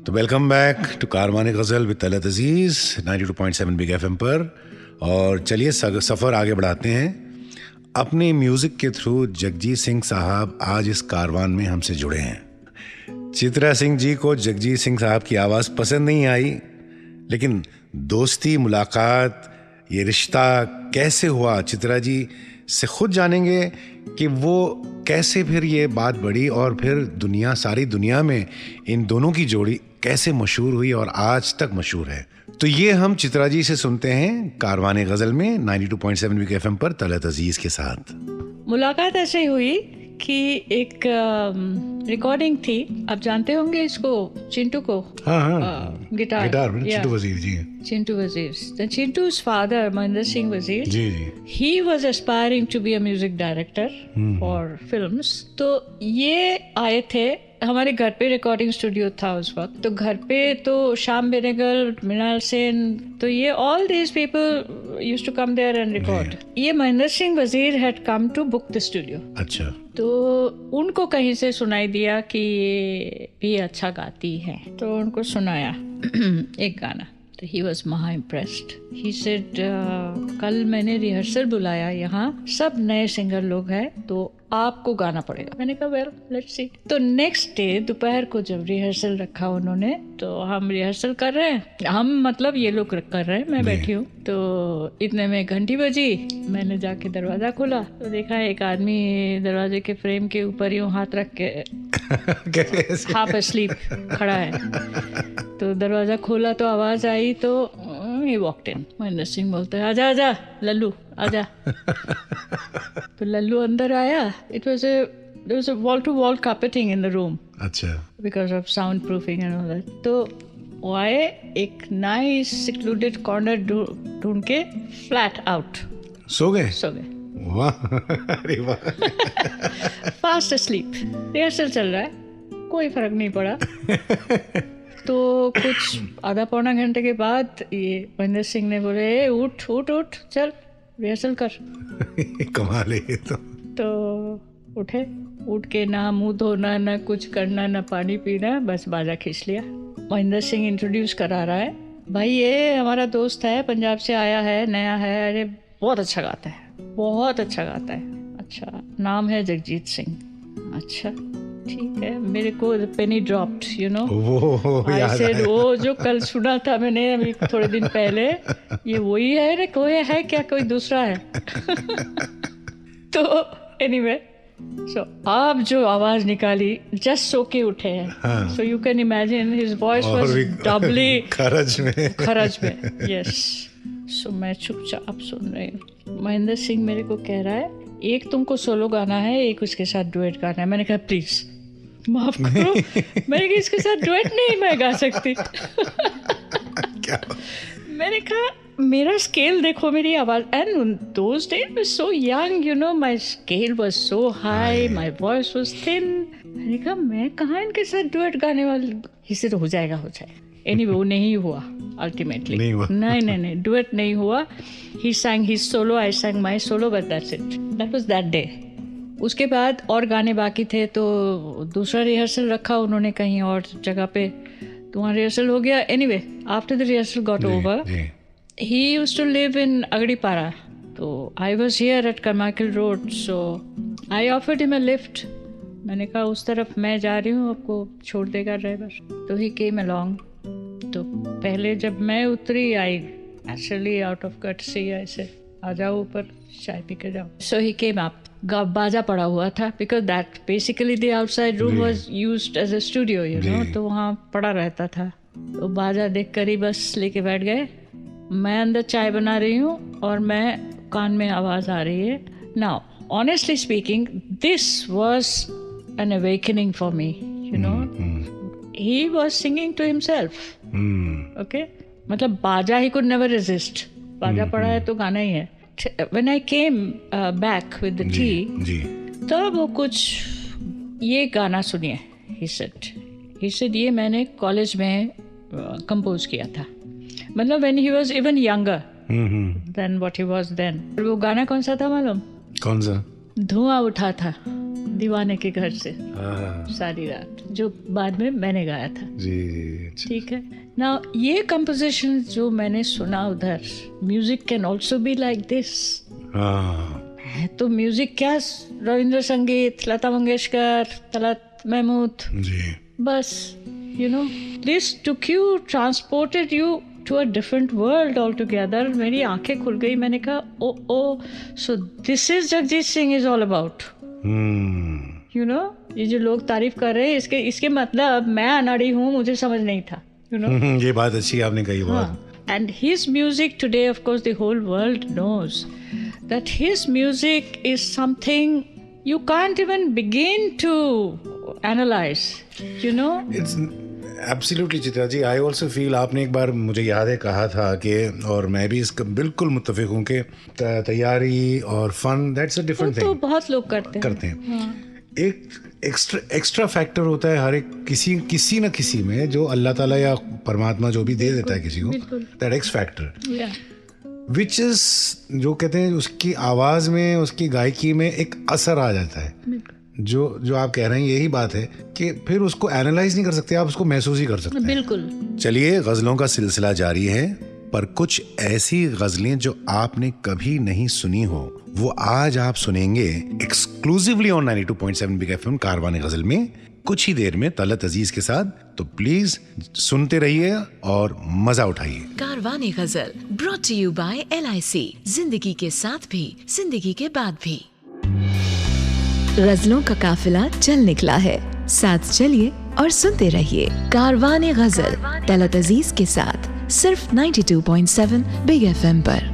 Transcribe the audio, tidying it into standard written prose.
तो welcome back to Karvaan Ghazal with Talat Aziz 92.7 big FM पर। और चलिए सफ़र आगे बढ़ाते हैं। अपने म्यूज़िक के थ्रू जगजीत सिंह साहब आज इस कारवान में हमसे जुड़े हैं। चित्रा सिंह जी को जगजीत सिंह साहब की आवाज़ पसंद नहीं आई, लेकिन दोस्ती, मुलाकात, ये रिश्ता कैसे हुआ, चित्रा जी से खुद जानेंगे कि वो कैसे फिर ये बात बढ़ी और फिर सारी दुनिया में इन दोनों की जोड़ी कैसे मशहूर हुई और आज तक मशहूर है। तो ये हम चित्रा जी से सुनते हैं कारवाने गज़ल में 92.7 बिग एफएम पर तलत अजीज़ के साथ। मुलाकात ऐसे हुई कि एक रिकॉर्डिंग थी, आप जानते होंगे इसको, चिंटू को। हाँ, गिटार चिंटू वजीर जी। Chintu Wazir. The Chintu's father, Mahendra Singh Wazir, ji, he was aspiring to be a music director for films. तो ये आए थे हमारे घर पे, रिकॉर्डिंग स्टूडियो था उस वक्त। तो घर पे तो श्याम बेनेगल, मृणाल सेन, तो ये all these people used to come there and record. ये Mahendra Singh Wazir had come to book the studio. अच्छा। तो उनको कहीं से सुनाई दिया कि ये अच्छा गाती है, तो उनको सुनाया एक गाना। तो he was maha impressed. He said, कल मैंने रिहर्सल बुलाया, यहाँ सब नए सिंगर लोग हैं, तो आपको गाना पड़ेगा। मैंने कहा वेल लेट्स सी। तो नेक्स्ट डे दोपहर को जब रिहर्सल रखा उन्होंने, तो हम रिहर्सल कर रहे हैं, हम मतलब ये लोग कर रहे हैं, मैं बैठी हूँ। तो इतने में घंटी बजी, मैंने जाके दरवाज़ा खोला तो देखा एक आदमी दरवाजे के फ्रेम के ऊपर यूँ हाथ रख के हाफ अस्लीप खड़ा है। तो दरवाज़ा खोला तो आवाज़ आई, तो he walked in. Mahendra Singh बोलते हैं आजा आजा लल्लू आजा। तो लल्लू अंदर आया। there was a wall to wall carpeting in the room. अच्छा। Because of soundproofing and all that. तो वो आए, एक nice secluded corner ढूंढ के flat out सो गए। वाह, अरे वाह। Fast asleep. रिहर्सल चल रहा है, कोई फर्क नहीं पड़ा। तो कुछ आधा पौना घंटे के बाद ये महेंद्र सिंह ने बोले उठ उठ उठ चल रिहर्सल कर। कमाल है तो उठे, उठ के ना मुंह धोना, ना कुछ करना, ना पानी पीना, बस बाजा खींच लिया। महेंद्र सिंह इंट्रोड्यूस करा रहा है, भाई ये हमारा दोस्त है, पंजाब से आया है, नया है, अरे बहुत अच्छा गाता है, बहुत अच्छा गाता है। अच्छा, नाम है जगजीत सिंह। अच्छा ठीक है। मेरे को penny dropped, you know, I said वो जो कल सुना था मैंने अभी थोड़े दिन पहले, ये वही है ना, कोई है क्या, कोई दूसरा है? तो एनीवे, सो आप जो आवाज निकाली, जस्ट सो के उठे हैं, so you can imagine his voice was doubly खरज में, यस। सो मैं चुपचाप सुन रही हूँ। महेंद्र सिंह मेरे को कह रहा है एक तुमको सोलो गाना है, एक उसके साथ डुएट गाना है। मैंने कहा प्लीज माफ करो, मैंने कहा इसके साथ डुएट नहीं मैं गा सकती। क्या? मैंने कहा मेरा स्केल देखो, मेरी आवाज, and those days was so young, you know, my scale was so high, my voice was thin. मैंने कहा मैं कहाँ इनके साथ डुएट गाने वाली। इससे तो हो जाएगा। एनीवे वो नहीं हुआ अल्टीमेटली। नहीं डुएट नहीं हुआ। ही sang his solo, I sang my solo, but that's it. That was that day. उसके बाद और गाने बाकी थे, तो दूसरा रिहर्सल रखा उन्होंने कहीं और जगह पे, तो वहाँ रिहर्सल हो गया। Anyway after the rehearsal got over, he used to live in Agdipara, तो I was here at Carmichael Road, so I offered him a lift. मैंने कहा उस तरफ मैं जा रही हूँ, आपको छोड़ देगा ड्राइवर। तो he came along. तो पहले जब मैं उतरी, I actually out of courtesy ऐसे आ जाओ ऊपर, चाय पी के जाओ। सो ही केम अप, बाजा पड़ा हुआ था, because that basically the outside room was used as a studio, you know, तो वहाँ पड़ा रहता था। तो बाजा देख कर ही बस लेके बैठ गए। मैं अंदर चाय बना रही हूँ और मैं कान में आवाज़ आ रही है। Now honestly speaking, this was an awakening for me, you know. He was singing to himself. Okay? मतलब बाजा ही could never resist. बाजा पड़ा है तो गाना ही है। When I came back with the tea, तब वो कुछ ये गाना सुनिए, he said ये मैंने कॉलेज में कंपोज किया था। मतलब when he was even younger than what he was then. वो गाना कौन सा था मालूम? कौन सा? धुआं उठा था। दीवाने के घर से हाँ सारी रात, जो बाद में मैंने गाया था। जी अच्छा। ठीक है ना, ये कंपोजिशन जो मैंने सुना उधर, music can also be like this. हाँ है तो म्यूजिक क्या, रविंद्र संगीत, लता मंगेशकर, तलत महमूद, जी बस you know this took you, transported you to a different world all together. मेरी आंखें खुल गई, मैंने कहा oh so this is Jagjit Singh is all about, you know. ये जो लोग तारीफ कर रहे हैं, इसके मतलब मैं अनाड़ी हूँ, मुझे समझ नहीं था, यू नो। ये बात अच्छी आपने कही बहुत। And his music today, of course, the whole world knows that his music is something you can't even begin to analyze, you know. It's absolutely Chitra ji, I also feel, आपने एक बार मुझे याद है कहा था कि, और मैं भी इसका बिल्कुल मुत्तफिक हूँ कि तैयारी और फन दैट्स अ डिफरेंट तो थिंग बहुत लोग करते हैं। एक एक्स्ट्रा फैक्टर होता है हर एक किसी न किसी में, जो अल्लाह ताला या परमात्मा जो भी दे देता है किसी को, that x factor which is, जो कहते हैं उसकी आवाज में, उसकी गायकी में एक असर आ जाता है, जो आप कह रहे हैं यही बात है कि फिर उसको एनालाइज नहीं कर सकते आप, उसको महसूस ही कर सकते हैं। बिल्कुल। चलिए, गजलों का सिलसिला जारी है, पर कुछ ऐसी गजलें जो आपने कभी नहीं सुनी हो वो आज आप सुनेंगे एक्सक्लूसिवली ऑन 92.7 बिग एफएम कारवाने गजल में, कुछ ही देर में तलत अजीज के साथ। तो प्लीज सुनते रहिए और मजा उठाइए। Karvane Ghazal brought to you by LIC, जिंदगी के साथ भी जिंदगी के बाद भी। गजलों का काफिला चल निकला है, साथ चलिए और सुनते रहिए कारवाने गजल तलत अजीज के साथ, सिर्फ 92.7 बिग एफएम पर।